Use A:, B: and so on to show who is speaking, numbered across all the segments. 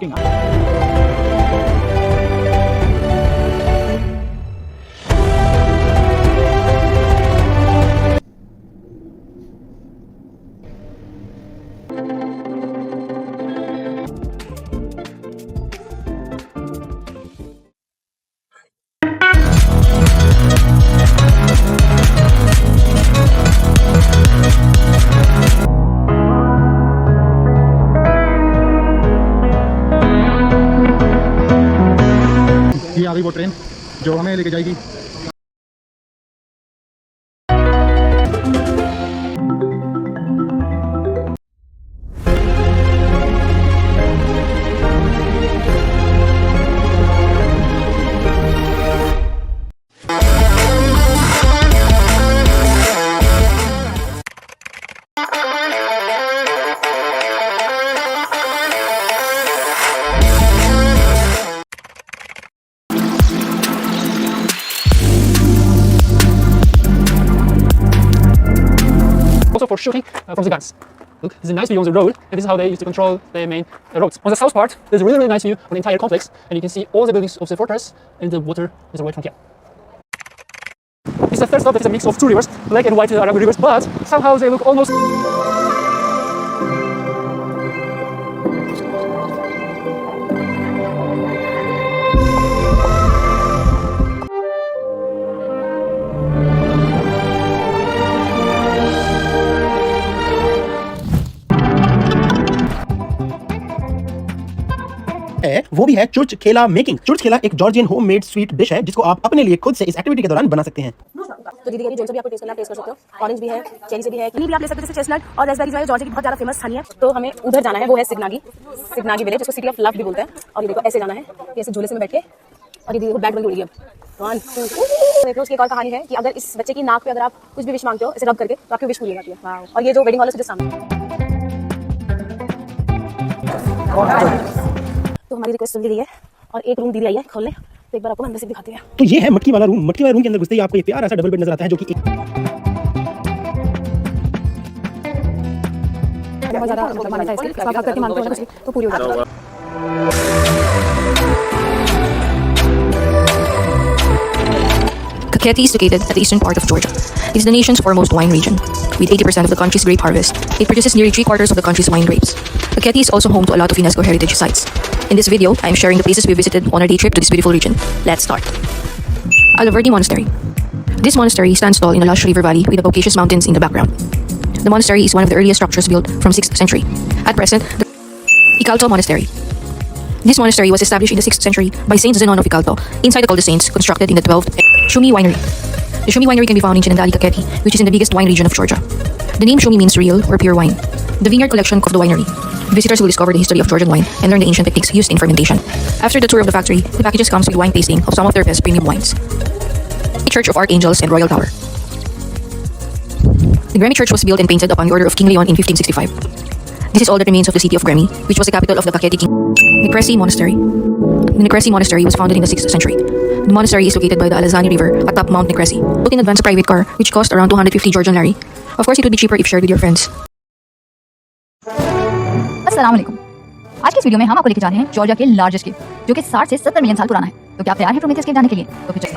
A: working. ये आ गई वो ट्रेन जो हमें लेके जाएगी also for shooting from the guns. Look, this is a nice view on the road, and this is how they used to control their main roads. On the south part, there's a really nice view of the entire complex, and you can see all the buildings of the fortress, and the water is right from here. This is the third stop that is a mix of two rivers, black and white Arabic rivers, but somehow they look almost...
B: है वो भी है चुर्चखेला making. चुर्चखेला एक Georgian homemade sweet dish है जिसको आप अपने लिए खुद से इस एक्टिविटी के दौरान बना सकते हैं।
C: तो दीदी जो भी आपको टेस्ट करना टेस्ट कर सकते हो। ऑरेंज भी है, चेरी से भी है, किनी भी आप ले सकते हो, जैसे चेस्टनट और रास्पबेरी जो है जॉर्जिया की बहुत ज्यादा फेमस स्थानीय है। तो हमें उधर जाना है, वो है सिग्नागी विलेज, जिसको सिटी ऑफ लव भी बोलते हैं। और ये देखो ऐसे जाना है, ऐसे झूले से में बैठ के, और ये देखो बैग बन के उड़ी है। 1 2 देखो उसकी एक और कहानी है कि अगर इस बच्चे की नाक पे अगर आप कुछ भी विश मांगते हो, इसे रब करके, तो आपकी विश पूरी हो जाती है। और ये जो वेडिंग हॉल है सामने, तो हमारी रिक्वेस्ट सुन ली गई है और एक रूम दी आई है खोलने, तो एक बार आपको अंदर से दिखाते हैं।
B: तो ये है मटकी वाला रूम। मटकी वाले रूम के अंदर घुसते ही आपको ये प्यारा सा डबल बेड नजर आता है जो कि
C: बहुत ज्यादा मतलब मानता है इसकी, आप करके मानते हो कुछ तो पूरी हो जाती है।
D: Kakheti is located at the eastern part of Georgia. It is the nation's foremost wine region. With 80% of the country's grape harvest, it produces nearly 3/4 of the country's wine grapes. Kakheti is also home to a lot of UNESCO heritage sites. In this video, I am sharing the places we visited on our day trip to this beautiful region. Let's start. Alaverdi Monastery. This monastery stands tall in a lush river valley with the Caucasus Mountains in the background. The monastery is one of the earliest structures built from 6th century. At present, the Ikalto Monastery. This monastery was established in the 6th century by Saint Zenon of Ikalto, inside the Cul de Saints, constructed in the 12th Shumi Winery. The Shumi Winery can be found in Chinandali, Kakheti, which is in the biggest wine region of Georgia. The name Shumi means real or pure wine. The vineyard collection of the winery. Visitors will discover the history of Georgian wine and learn the ancient techniques used in fermentation. After the tour of the factory, the packages comes with wine tasting of some of their best premium wines. The Church of Archangels and Royal Tower. The Gremi Church was built and painted upon the order of King Leon in 1565. This is all that remains of the city of Gremi, which was the capital of the Kakheti King. Necresi Monastery. The Necresi Monastery was founded in the 6th century. The monastery is located by the Alazani River atop Mount Necresi. Book in advance a private car, which cost around 250 Georgian lari. Of course, it would be cheaper if shared with your friends.
E: अस्सलाम वालेकुम। आज की इस video में हम आपको लेके जा रहे हैं जॉर्जिया के लार्जेस्ट केव, जो कि 60 से 70 मिलियन साल पुराना है। तो क्या आप तैयार हैं प्रोमेथियस केव जाने के लिए? तो फिर चलिए।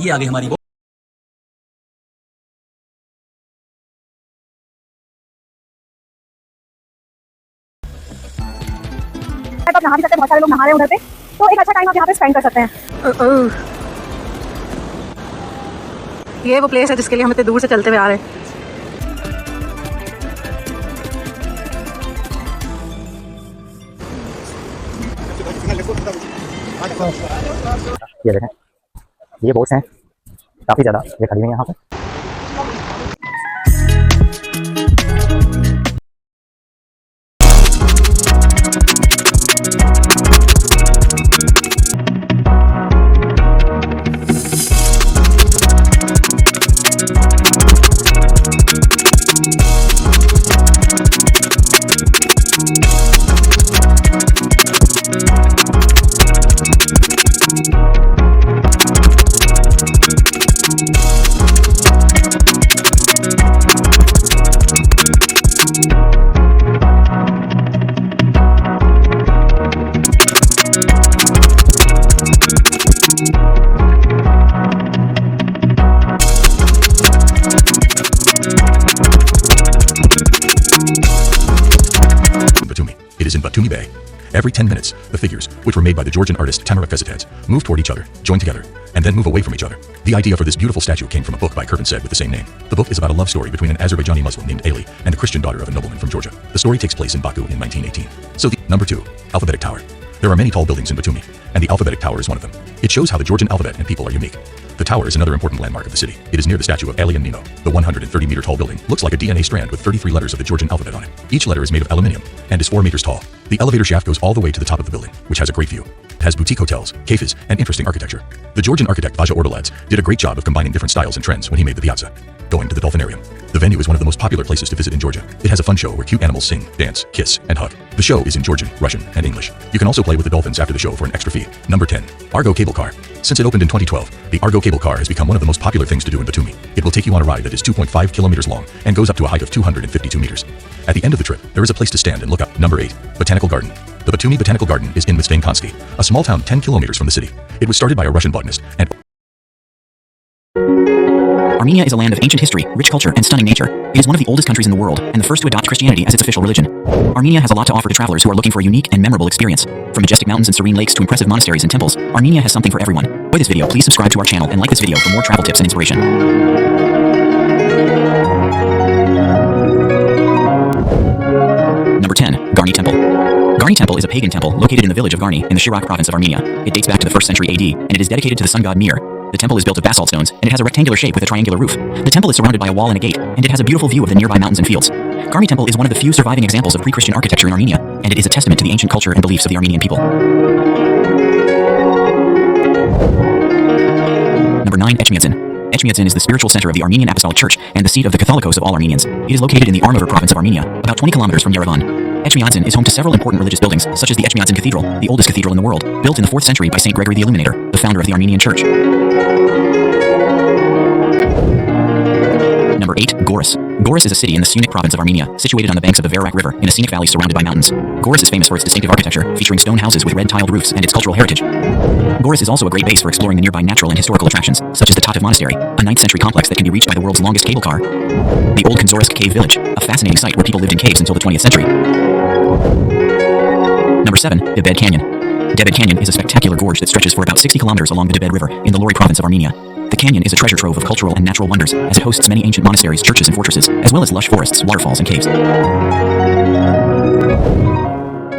F: ये आगे हमारी
C: आप नहा भी सकते हैं, बहुत सारे लोग नहा रहे हैं उधर पे, तो एक अच्छा टाइम आप यहाँ पे स्पेंड कर सकते हैं। ये वो प्लेस है जिसके लिए हम इतने दूर से चलते हुए आ रहे हैं।
A: ये देखें, ये बोट्स हैं काफी ज्यादा, ये खड़ी हुई हैं यहाँ पे।
F: in Batumi Bay. Every 10 minutes, the figures, which were made by the Georgian artist Tamara Fesitadze, move toward each other, join together, and then move away from each other. The idea for this beautiful statue came from a book by Kirvan Said with the same name. The book is about a love story between an Azerbaijani Muslim named Ali and a Christian daughter of a nobleman from Georgia. The story takes place in Baku in 1918. So number 2, Alphabetic Tower. There are many tall buildings in Batumi, and the Alphabetic Tower is one of them. It shows how the Georgian alphabet and people are unique. The tower is another important landmark of the city. It is near the statue of Ali and Nino. The 130-meter tall building looks like a DNA strand with 33 letters of the Georgian alphabet on it. Each letter is made of aluminium and is 4 meters tall. The elevator shaft goes all the way to the top of the building, which has a great view. It has boutique hotels, cafes, and interesting architecture. The Georgian architect Vaja Ordoladze did a great job of combining different styles and trends when he made the piazza. Going to the Dolphinarium. The venue is one of the most popular places to visit in Georgia. It has a fun show where cute animals sing, dance, kiss, and hug. The show is in Georgian, Russian, and English. You can also play with the dolphins after the show for an extra fee. Number 10. Argo Cable Car. Since it opened in 2012, the Argo Cable Car has become one of the most popular things to do in Batumi. It will take you on a ride that is 2.5 kilometers long and goes up to a height of 252 meters. At the end of the trip, there is a place to stand and look up. Number 8. Botanical Garden. The Batumi Botanical Garden is in Mistvankonsky, a small town 10 kilometers from the city. It was started by a Russian botanist and
G: Armenia is a land of ancient history, rich culture, and stunning nature. It is one of the oldest countries in the world and the first to adopt Christianity as its official religion. Armenia has a lot to offer to travelers who are looking for a unique and memorable experience. From majestic mountains and serene lakes to impressive monasteries and temples, Armenia has something for everyone. Enjoy this video, please subscribe to our channel and like this video for more travel tips and inspiration. Number 10. Garni Temple. Garni Temple is a pagan temple located in the village of Garni in the Shirak province of Armenia. It dates back to the 1st century AD, and it is dedicated to the sun god Mir. The temple is built of basalt stones, and it has a rectangular shape with a triangular roof. The temple is surrounded by a wall and a gate, and it has a beautiful view of the nearby mountains and fields. Garni Temple is one of the few surviving examples of pre-Christian architecture in Armenia, and it is a testament to the ancient culture and beliefs of the Armenian people. Number 9. Echmiadzin. Echmiadzin is the spiritual center of the Armenian Apostolic Church and the seat of the Catholicos of all Armenians. It is located in the Armavir province of Armenia, about 20 kilometers from Yerevan. Echmiadzin is home to several important religious buildings, such as the Echmiadzin Cathedral, the oldest cathedral in the world, built in the 4th century by St. Gregory the Illuminator, the founder of the Armenian Church. Number 8. Goris. Goris is a city in the Sunik province of Armenia, situated on the banks of the Verak River in a scenic valley surrounded by mountains. Goris is famous for its distinctive architecture, featuring stone houses with red tiled roofs and its cultural heritage. Goris is also a great base for exploring the nearby natural and historical attractions, such as the Tatev Monastery, a 9th century complex that can be reached by the world's longest cable car. The Old Kanzorisk Cave Village, a fascinating site where people lived in caves until the 20th century. Number 7. Debed Canyon. Debed Canyon is a spectacular gorge that stretches for about 60 kilometers along the Debed River in the Lori province of Armenia. The canyon is a treasure trove of cultural and natural wonders, as it hosts many ancient monasteries, churches, and fortresses, as well as lush forests, waterfalls, and caves.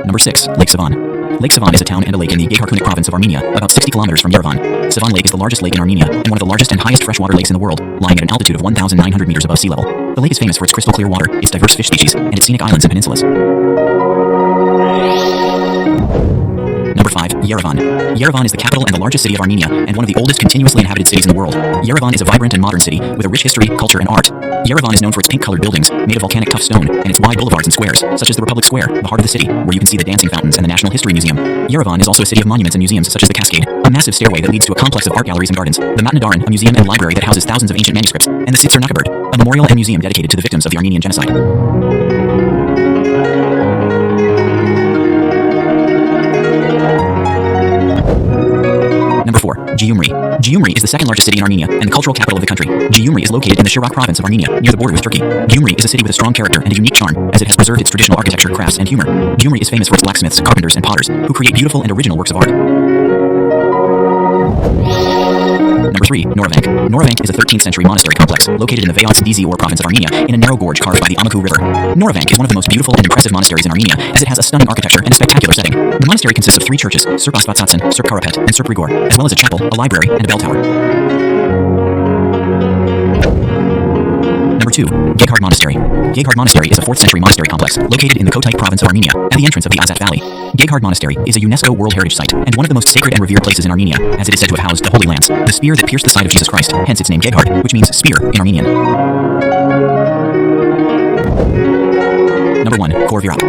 G: Number 6. Lake Savan. Lake Savan is a town and a lake in the Geyharkunik province of Armenia, about 60 kilometers from Yerevan. Savan Lake is the largest lake in Armenia and one of the largest and highest freshwater lakes in the world, lying at an altitude of 1,900 meters above sea level. The lake is famous for its crystal clear water, its diverse fish species, and its scenic islands and peninsulas. Number 5. Yerevan. Yerevan is the capital and the largest city of Armenia, and one of the oldest continuously inhabited cities in the world. Yerevan is a vibrant and modern city, with a rich history, culture, and art. Yerevan is known for its pink-colored buildings, made of volcanic tough stone, and its wide boulevards and squares, such as the Republic Square, the heart of the city, where you can see the dancing fountains and the National History Museum. Yerevan is also a city of monuments and museums, such as the Cascade, a massive stairway that leads to a complex of art galleries and gardens, the Matnadaran, a museum and library that houses thousands of ancient manuscripts, and the Sitzer Nakabird, a memorial and museum dedicated to the victims of the Armenian genocide. Number 4. Gyumri. Gyumri is the second largest city in Armenia and the cultural capital of the country. Gyumri is located in the Shirak province of Armenia, near the border with Turkey. Gyumri is a city with a strong character and a unique charm, as it has preserved its traditional architecture, crafts, and humor. Gyumri is famous for its blacksmiths, carpenters, and potters, who create beautiful and original works of art. Number 3. Noravank. Noravank is a 13th century monastery complex located in the Vayats Dizior province of Armenia in a narrow gorge carved by the Amaku River. Noravank is one of the most beautiful and impressive monasteries in Armenia, as it has a stunning architecture and a spectacular setting. The monastery consists of 3 churches, Sirp Asvatsatsan, Sirp Karapet, and Sirp Rigor, as well as a chapel, a library, and a bell tower. Number 2. Geghard Monastery. Geghard Monastery is a 4th century monastery complex located in the Kotayk province of Armenia, at the entrance of the Azat Valley. Geghard Monastery is a UNESCO World Heritage Site and one of the most sacred and revered places in Armenia, as it is said to have housed the Holy Lance, the spear that pierced the side of Jesus Christ, hence its name Geghard, which means spear in Armenian. Number 1. Khor Virap.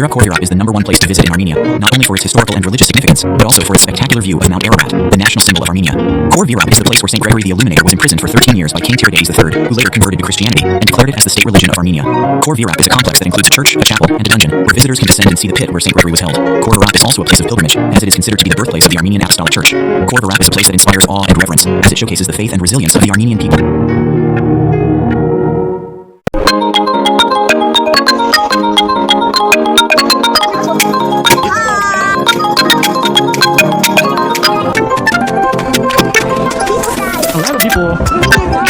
G: Khor Virap is the number 1 place to visit in Armenia, not only for its historical and religious significance, but also for its spectacular view of Mount Ararat, the national symbol of Armenia. Khor Virap is the place where St. Gregory the Illuminator was imprisoned for 13 years by King Tiridates III, who later converted to Christianity and declared it as the state religion of Armenia. Khor Virap is a complex that includes a church, a chapel, and a dungeon, where visitors can descend and see the pit where St. Gregory was held. Khor Virap is also a place of pilgrimage, as it is considered to be the birthplace of the Armenian Apostolic Church. Khor Virap is a place that inspires awe and reverence, as it showcases the faith and resilience of the Armenian people.
A: before.